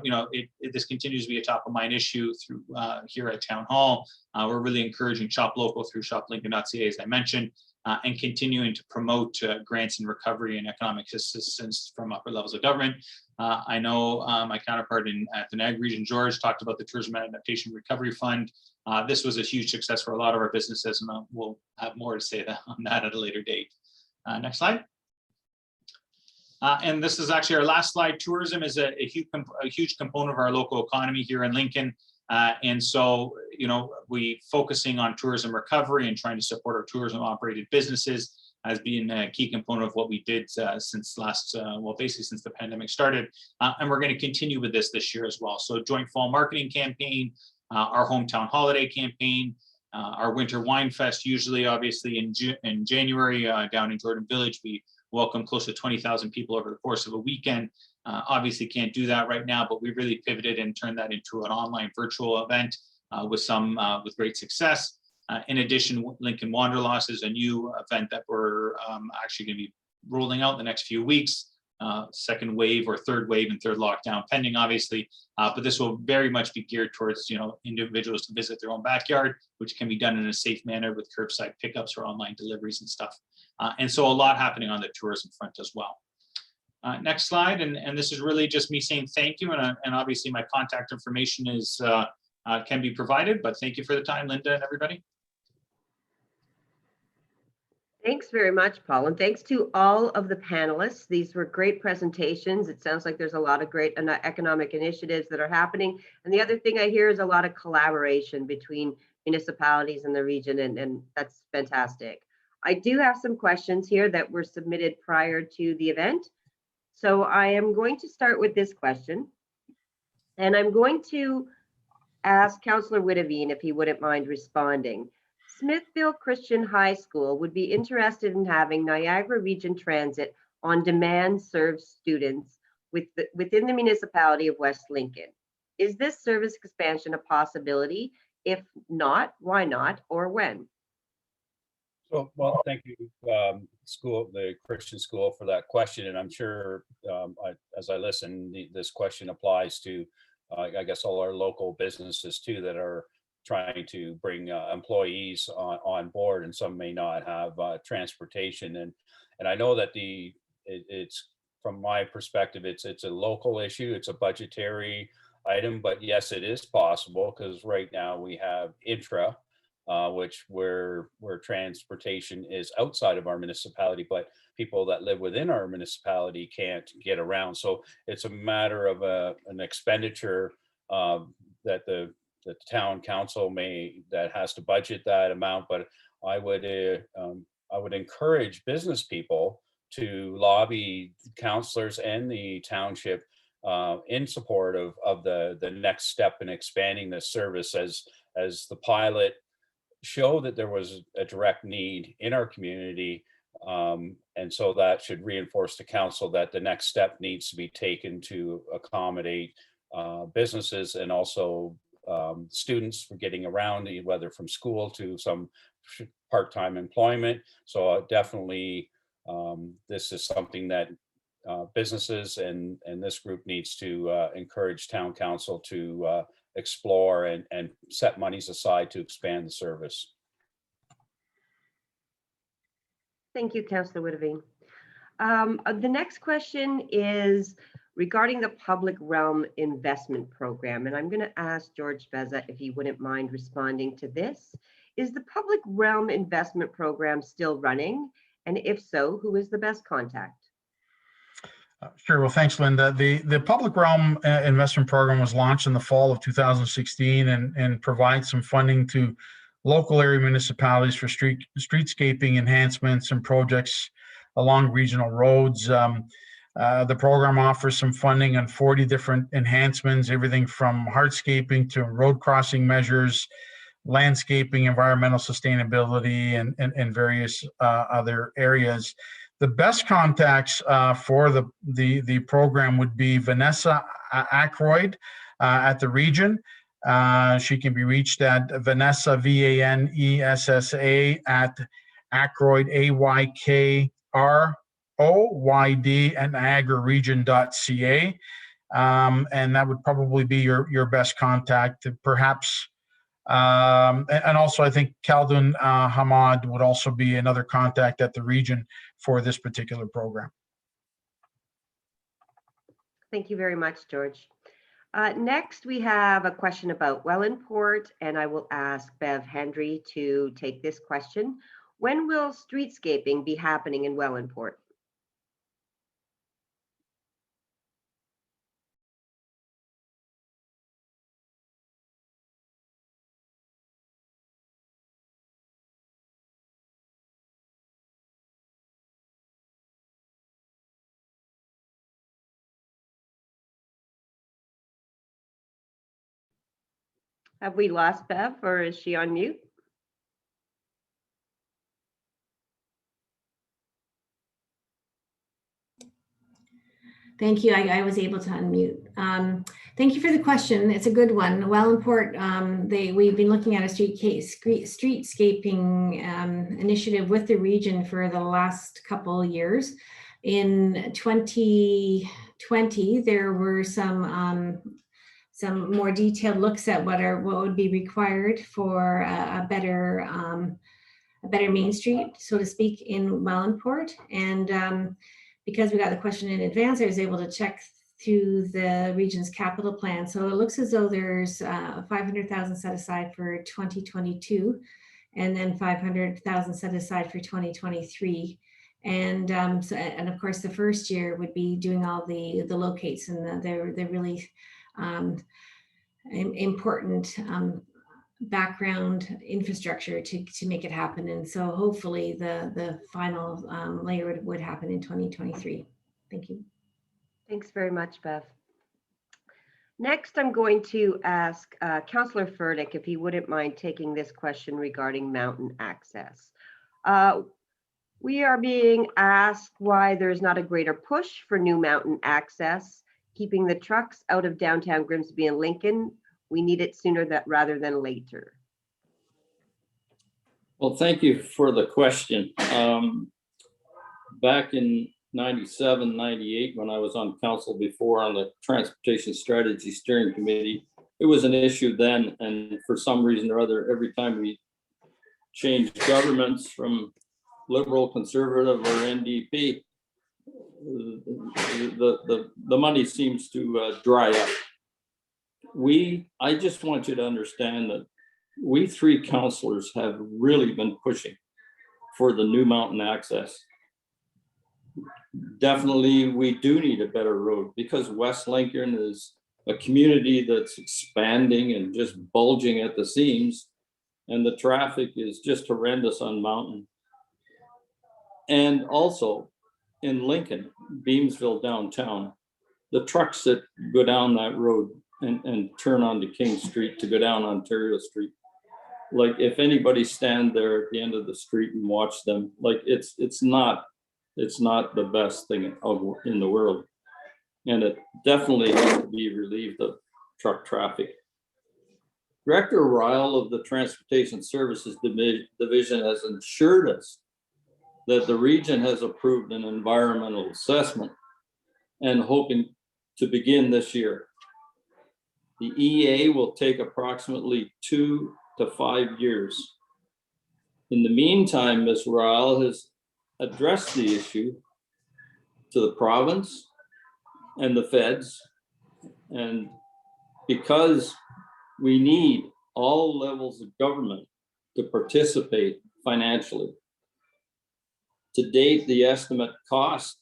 this continues to be a top of mind issue through here at Town Hall. We're really encouraging Shop Local through shoplincoln.ca, as I mentioned, and continuing to promote grants and recovery and economic assistance from upper levels of government. I know my counterpart at the Niagara region, George, talked about the Tourism Adaptation Recovery Fund. This was a huge success for a lot of our businesses, and we'll have more to say on that at a later date. Next slide. And this is actually our last slide. Tourism is a huge component of our local economy here in Lincoln. And so, we focusing on tourism recovery and trying to support our tourism operated businesses has been a key component of what we did since basically since the pandemic started. And we're going to continue with this year as well. So joint fall marketing campaign, our hometown holiday campaign, our winter wine fest, usually obviously in January down in Jordan Village. We welcome close to 20,000 people over the course of a weekend. Obviously can't do that right now, but we really pivoted and turned that into an online virtual event with great success. In addition, Lincoln Wanderlust is a new event that we're actually going to be rolling out in the next few weeks. Second wave or third wave and third lockdown pending, obviously. But this will very much be geared towards individuals to visit their own backyard, which can be done in a safe manner with curbside pickups or online deliveries and stuff. And so a lot happening on the tourism front as well. Next slide, and this is really just me saying thank you, and obviously my contact information is can be provided, but thank you for the time, Linda and everybody. Thanks very much, Paul, and thanks to all of the panelists. These were great presentations. It sounds like there's a lot of great economic initiatives that are happening. And the other thing I hear is a lot of collaboration between municipalities in the region, and that's fantastic. I do have some questions here that were submitted prior to the event. So I am going to start with this question, and I'm going to ask Councillor Witteveen if he wouldn't mind responding. Smithville Christian High School would be interested in having Niagara Region Transit on demand serve students within the municipality of West Lincoln. Is this service expansion a possibility? If not, why not, or when? So, well, thank you, the Christian school, for that question. And I'm sure as I listen, this question applies to, I guess, all our local businesses too that are trying to bring employees on board, and some may not have transportation. And I know that it's from my perspective, it's a local issue, it's a budgetary item, but yes, it is possible, because right now we have intra, which where transportation is outside of our municipality, but people that live within our municipality can't get around. So it's a matter of an expenditure that the town council that has to budget that amount. But I would encourage business people to lobby councillors and the township in support of the next step in expanding this service, as the pilot show that there was a direct need in our community. And so that should reinforce to council that the next step needs to be taken to accommodate businesses and also students for getting around, whether from school to some part-time employment. So definitely this is something that businesses and this group needs to encourage town council to explore and set monies aside to expand the service. Thank you, Councillor Witteveen. The next question is regarding the public realm investment program, and I'm going to ask George Spezza if he wouldn't mind responding to this. Is the public realm investment program still running? And if so, who is the best contact? Sure. Well, thanks, Linda. The Public Realm Investment Program was launched in the fall of 2016 and provides some funding to local area municipalities for streetscaping enhancements and projects along regional roads. The program offers some funding on 40 different enhancements, everything from hardscaping to road crossing measures, landscaping, environmental sustainability, and various other areas. The best contacts for the program would be Vanessa Aykroyd at the region. She can be reached at Vanessa, VANESSA, at Aykroyd, AYKROYD, at NiagaraRegion.ca. And that would probably be your best contact, perhaps. And also, I think Khaldun Hamad would also be another contact at the region for this particular program. Thank you very much, George. Next, we have a question about Wellandport, and I will ask Bev Hendry to take this question. When will streetscaping be happening in Wellandport? Have we lost Bev, or is she on mute? Thank you. I was able to unmute. Thank you for the question. It's a good one. Wellandport, we've been looking at a streetscaping initiative with the region for the last couple of years. In 2020, there were some more detailed looks at what would be required for a better Main Street, so to speak, in Wellandport. And because we got the question in advance, I was able to check through the region's capital plan. So it looks as though there's 500,000 set aside for 2022, and then 500,000 set aside for 2023. And and of course, the first year would be doing all the locates and they're really important background infrastructure to make it happen. And so hopefully the final layer would happen in 2023. Thank you. Thanks very much, Bev. Next, I'm going to ask Councillor Feritch if he wouldn't mind taking this question regarding mountain access. We are being asked why there's not a greater push for new mountain access, keeping the trucks out of downtown Grimsby and Lincoln. We need it sooner rather than later. Well, thank you for the question. Back in 97, 98, when I was on council before on the Transportation Strategy Steering Committee, it was an issue then. And for some reason or other, every time we changed governments from Liberal, Conservative, or NDP, the money seems to dry up. I just want you to understand that we three councillors have really been pushing for the new mountain access. Definitely, we do need a better road because West Lincoln is a community that's expanding and just bulging at the seams, and the traffic is just horrendous on Mountain. And also in Lincoln, Beamsville downtown, the trucks that go down that road and turn onto King Street to go down Ontario Street, like if anybody stand there at the end of the street and watch them, like it's not the best thing in the world. And it definitely has to be relieved of truck traffic. Director Ryle of the Transportation Services Division has assured us that the region has approved an environmental assessment and hoping to begin this year. The EA will take approximately 2 to 5 years. In the meantime, Ms. Ryle has addressed the issue to the province and the feds. And because we need all levels of government to participate financially. To date, the estimate cost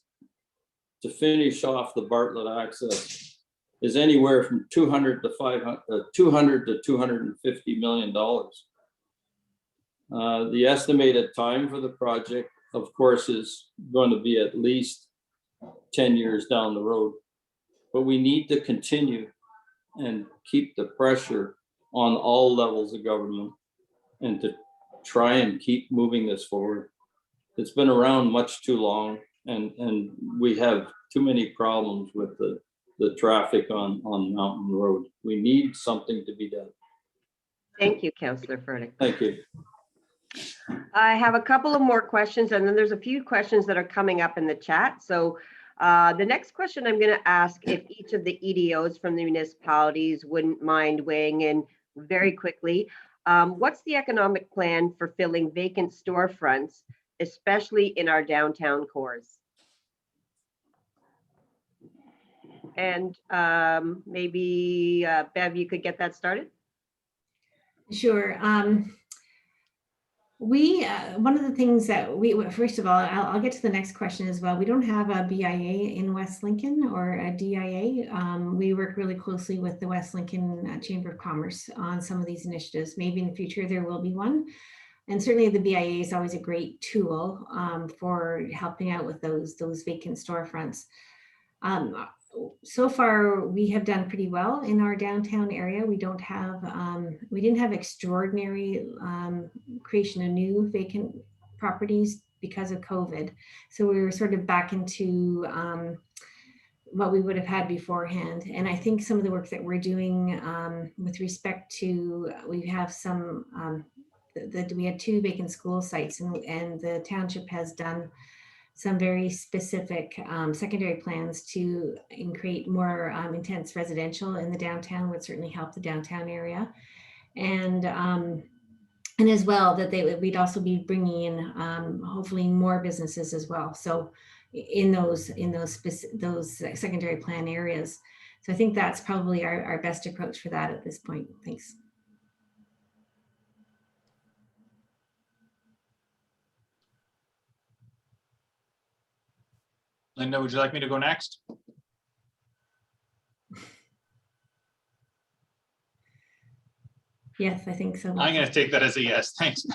to finish off the Bartlett access is anywhere from $200 to $250 million. The estimated time for the project, of course, is going to be at least 10 years down the road. But we need to continue and keep the pressure on all levels of government and to try and keep moving this forward. It's been around much too long, and we have too many problems with the traffic on Mountain Road. We need something to be done. Thank you, Councillor Feritch. Thank you. I have a couple of more questions, and then there's a few questions that are coming up in the chat. So the next question I'm going to ask, if each of the EDOs from the municipalities wouldn't mind weighing in very quickly. What's the economic plan for filling vacant storefronts, especially in our downtown cores? And maybe Bev, you could get that started. Sure. One of the things that first of all, I'll get to the next question as well. We don't have a BIA in West Lincoln or a DIA. We work really closely with the West Lincoln Chamber of Commerce on some of these initiatives. Maybe in the future there will be one. And certainly the BIA is always a great tool for helping out with those vacant storefronts. So far, we have done pretty well in our downtown area. We didn't have extraordinary creation of new vacant properties because of COVID. So we were sort of back into what we would have had beforehand. And I think some of the work that we're doing with respect to, we have some, we had 2 vacant school sites, and the township has done some very specific secondary plans to create more intense residential in the downtown would certainly help the downtown area. And as well that we'd also be bringing in hopefully more businesses as well. So in those secondary plan areas. So I think that's probably our best approach for that at this point. Thanks. Linda, would you like me to go next? Yes, I think so. I'm going to take that as a yes. Thanks.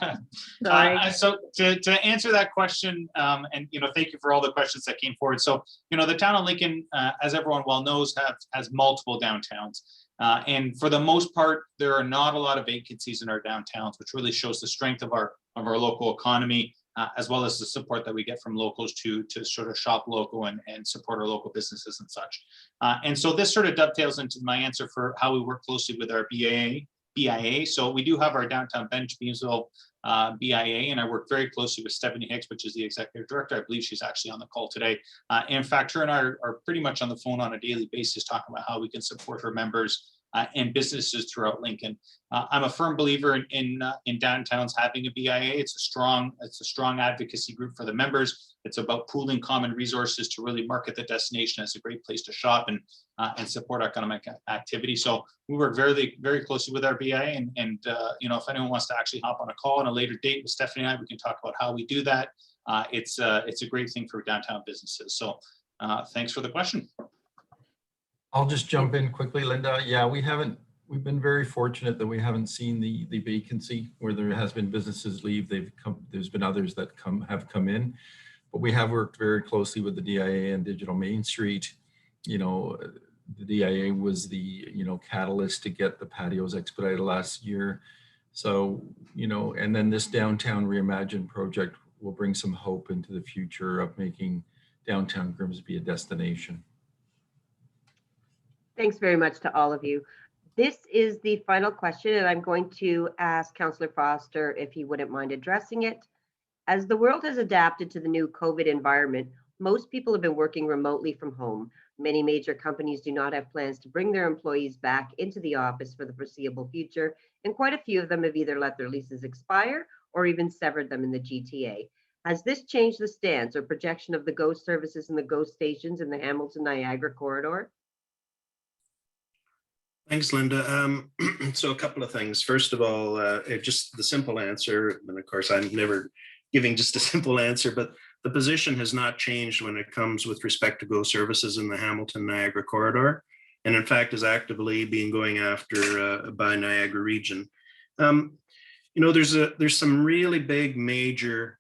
So to answer that question, and thank you for all the questions that came forward. So the town of Lincoln, as everyone well knows, has multiple downtowns, and for the most part, there are not a lot of vacancies in our downtowns, which really shows the strength of our local economy. As well as the support that we get from locals to sort of shop local and support our local businesses and such. And so this sort of dovetails into my answer for how we work closely with our BIA. So we do have our downtown bench, Beamsville BIA, and I work very closely with Stephanie Hicks, which is the executive director. I believe she's actually on the call today. In fact, her and I are pretty much on the phone on a daily basis talking about how we can support her members and businesses throughout Lincoln. I'm a firm believer in downtowns having a BIA. It's a strong advocacy group for the members. It's about pooling common resources to really market the destination as a great place to shop and support economic activity. So we work very, very closely with our BIA, and if anyone wants to actually hop on a call on a later date with Stephanie and I, we can talk about how we do that. It's a great thing for downtown businesses. So thanks for the question. I'll just jump in quickly, Linda. Yeah, we've been very fortunate that we haven't seen the vacancy where there has been businesses leave. There's been others that have come in, but we have worked very closely with the DIA and Digital Main Street. The DIA was the, catalyst to get the patios expedited last year. So, and then this Downtown Reimagine project will bring some hope into the future of making downtown Grimsby a destination. Thanks very much to all of you. This is the final question, and I'm going to ask Councillor Foster if he wouldn't mind addressing it. As the world has adapted to the new COVID environment, most people have been working remotely from home. Many major companies do not have plans to bring their employees back into the office for the foreseeable future, and quite a few of them have either let their leases expire or even severed them in the GTA. Has this changed the stance or projection of the GO services and the GO stations in the Hamilton-Niagara corridor? Thanks, Linda. So a couple of things. First of all, just the simple answer, and of course, I'm never giving just a simple answer, but the position has not changed when it comes with respect to GO services in the Hamilton-Niagara corridor, and in fact is actively being going after by Niagara region. You know, there's some really big major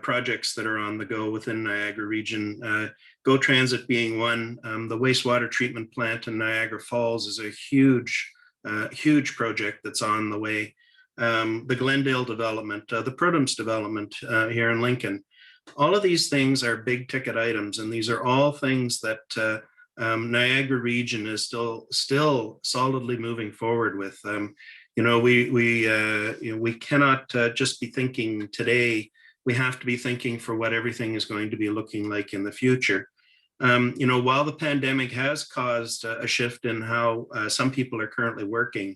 projects that are on the go within Niagara region. GO Transit being one. The wastewater treatment plant in Niagara Falls is a huge project that's on the way. The Glendale development, the Prudhome's development here in Lincoln. All of these things are big ticket items, and these are all things that Niagara region is still solidly moving forward with. You know, we cannot just be thinking today. We have to be thinking for what everything is going to be looking like in the future. You know, while the pandemic has caused a shift in how some people are currently working,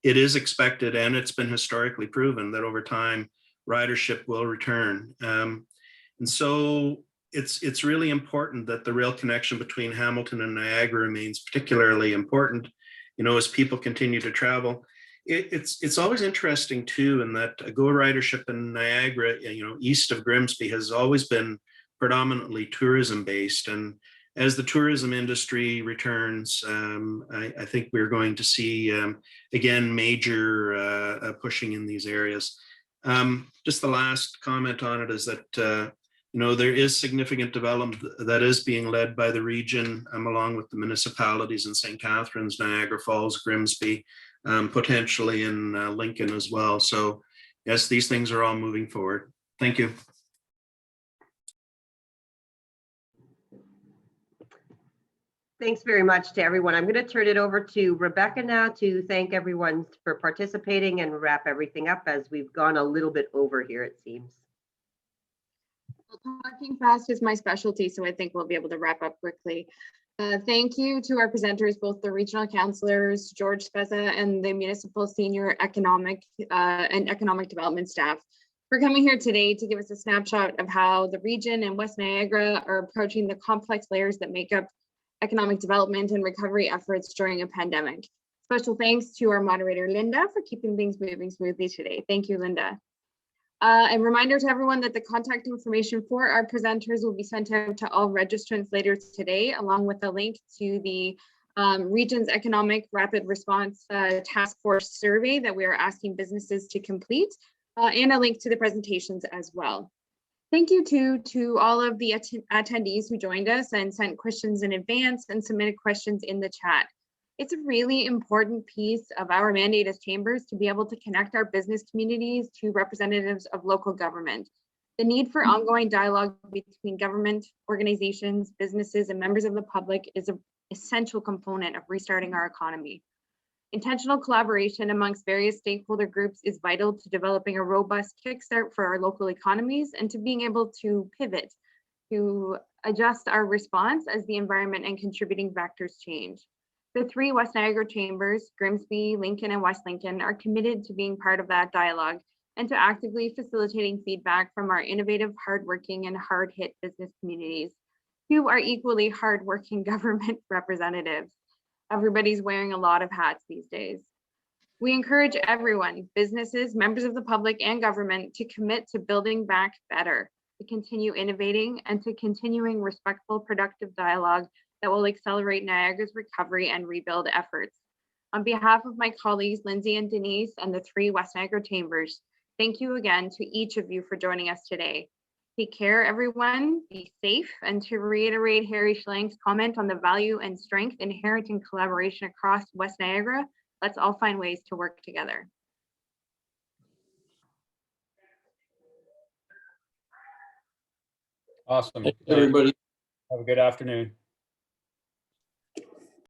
it is expected, and it's been historically proven, that over time ridership will return. And so it's really important that the rail connection between Hamilton and Niagara remains particularly important, you know, as people continue to travel. It's always interesting too, in that GO ridership in Niagara, you know, east of Grimsby, has always been predominantly tourism based. And as the tourism industry returns, I think we're going to see, again, major pushing in these areas. Just the last comment on it is that, you know, there is significant development that is being led by the region, along with the municipalities in St. Catharines, Niagara Falls, Grimsby, potentially in Lincoln as well. So yes, these things are all moving forward. Thank you. Thanks very much to everyone. I'm going to turn it over to Rebecca now to thank everyone for participating and wrap everything up, as we've gone a little bit over here, it seems. Talking fast is my specialty, so I think we'll be able to wrap up quickly. Thank you to our presenters, both the regional councillors, George Spezza, and the municipal senior economic and economic development staff, for coming here today to give us a snapshot of how the region and West Niagara are approaching the complex layers that make up economic development and recovery efforts during a pandemic. Special thanks to our moderator, Linda, for keeping things moving smoothly today. Thank you, Linda. A reminder to everyone that the contact information for our presenters will be sent out to all registrants later today, along with a link to the region's economic rapid response task force survey that we are asking businesses to complete, and a link to the presentations as well. Thank you to all of the attendees who joined us and sent questions in advance and submitted questions in the chat. It's a really important piece of our mandate as chambers to be able to connect our business communities to representatives of local government. The need for ongoing dialogue between government, organizations, businesses, and members of the public is an essential component of restarting our economy. Intentional collaboration amongst various stakeholder groups is vital to developing a robust kickstart for our local economies and to being able to pivot, to adjust our response as the environment and contributing factors change. The three West Niagara chambers, Grimsby, Lincoln, and West Lincoln, are committed to being part of that dialogue and to actively facilitating feedback from our innovative, hardworking, and hard-hit business communities, who are equally hardworking government representatives. Everybody's wearing a lot of hats these days. We encourage everyone, businesses, members of the public, and government, to commit to building back better, to continue innovating, and to continuing respectful, productive dialogue that will accelerate Niagara's recovery and rebuild efforts. On behalf of my colleagues, Lindsay and Denise, and the three West Niagara chambers, thank you again to each of you for joining us today. Take care, everyone, be safe, and to reiterate Harry Schlange's comment on the value and strength inherent in collaboration across West Niagara, let's all find ways to work together. Awesome. Thanks, everybody. Have a good afternoon.